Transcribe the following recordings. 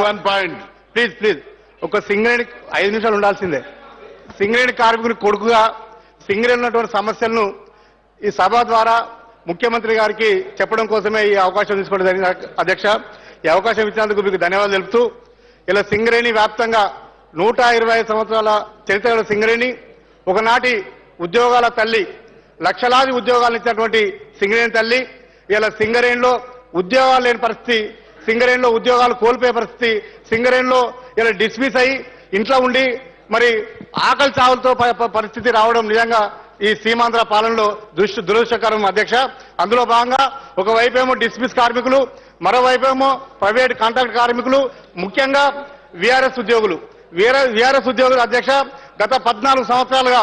1 point. Please ఒక సింగరేణి 5 నిమిషాలు ఉండాల్సిందే. సింగరేణి కార్మికుని కొడుకుగా సింగరేణి ఉన్నటువంటి సమస్యలను ఈ సభ ద్వారా ముఖ్యమంత్రి గారికి చెప్పడం కోసమే ఈ అవకాశం తీసుకోవడం జరిగింది. అధ్యక్ష, ఈ అవకాశం ఇచ్చినందుకు మీకు ధన్యవాదాలు తెలుపుతూ, ఇలా సింగరేణి వ్యాప్తంగా 125 సంవత్సరాల చరిత్ర గల సింగరేణి ఒకనాటి ఉద్యోగాల తల్లి, లక్షలాది ఉద్యోగాలు ఇచ్చినటువంటి సింగరేణి తల్లి ఇలా సింగరేణిలో ఉద్యోగాలు లేని పరిస్థితి, సింగరేణిలో ఉద్యోగాలు కోల్పోయే పరిస్థితి, సింగరేణిలో ఇలా డిస్మిస్ అయ్యి ఇంట్లో ఉండి మరి ఆకలి చావులతో పరిస్థితి రావడం నిజంగా ఈ సీమాంధ్ర పాలనలో దురదృష్టకరం అధ్యక్ష. అందులో భాగంగా ఒకవైపేమో డిస్మిస్ కార్మికులు, మరోవైపేమో ప్రైవేట్ కాంట్రాక్ట్ కార్మికులు, ముఖ్యంగా వీఆర్ఎస్ ఉద్యోగులు అధ్యక్ష గత 14 సంవత్సరాలుగా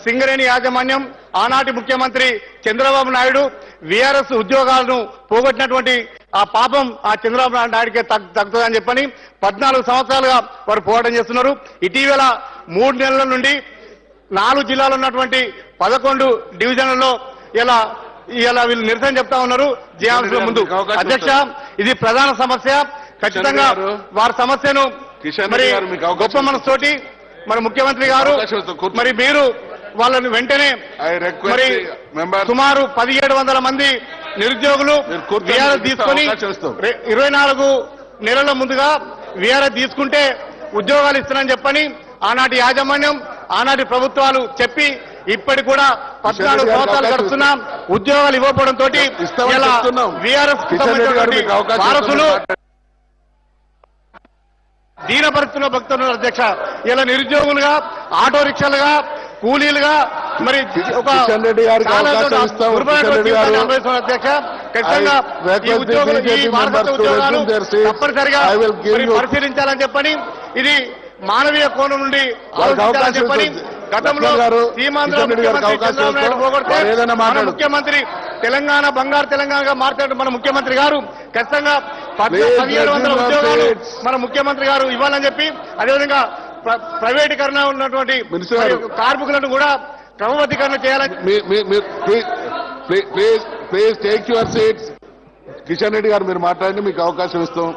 సింగరేణి యాజమాన్యం, ఆనాటి ముఖ్యమంత్రి చంద్రబాబు నాయుడు వీఆర్ఎస్ ఉద్యోగాలను పోగొట్టినటువంటి ఆ పాపం ఆ చంద్రబాబు నాయుడికే తగ్గుతుందని చెప్పని 14 సంవత్సరాలుగా వారు పోరాటం చేస్తున్నారు. ఇటీవల 3 నెలల నుండి 4 జిల్లాలో ఉన్నటువంటి 11 డివిజన్లలో ఇలా వీళ్ళు నిరసన చెప్తా ఉన్నారు జేఆర్ఎస్ ముందు. అధ్యక్ష, ఇది ప్రధాన సమస్య. ఖచ్చితంగా వారి సమస్యను మరి గొప్ప మనసుతోటి మరి ముఖ్యమంత్రి గారు మరి మీరు వాళ్ళని వెంటనే మరి సుమారు 1700 మంది నిరుద్యోగులు వీఆర్ఎస్ తీసుకొని 24 నెలల ముందుగా వీఆర్ఎస్ తీసుకుంటే ఉద్యోగాలు ఇస్తున్నారని చెప్పని ఆనాటి యాజమాన్యం, ఆనాటి ప్రభుత్వాలు చెప్పి ఇప్పటికి కూడా 14 సంవత్సరాలు గడుస్తున్నా ఉద్యోగాలు ఇవ్వకపోవడంతో వీఆర్ఎస్ వారసులు దీన పరిస్థితిలో భక్తున్నారు అధ్యక్ష. ఇలా నిరుద్యోగులుగా, ఆటో రిక్షాలుగా, కూలీలుగా మరి ఒక అధ్యక్ష ఖచ్చితంగా ఈ ఉద్యోగులు, ఈ వారసత్వ ఉద్యోగాలు తప్పనిసరిగా పరిశీలించాలని చెప్పని, ఇది మానవీయ కోణం నుండి ఆలోచించాలని చెప్పని గతంలో సీమాంధ్ర ముఖ్యమంత్రి చంద్రబాబు నాయుడు పోగొడితే మన ముఖ్యమంత్రి తెలంగాణ బంగారు తెలంగాణగా మార్చాడు మన ముఖ్యమంత్రి గారు. ఖచ్చితంగా 1700 ఉద్యోగాలు మన ముఖ్యమంత్రి గారు ఇవ్వాలని చెప్పి, అదేవిధంగా ప్రైవేటీకరణ ఉన్నటువంటి కార్మికులను కూడా క్రమబద్ధీకరణ చేయాలని. Please take your seats. Kishan Reddy గారు మీరు మాట్లాడండి, మీకు అవకాశం ఇస్తాం.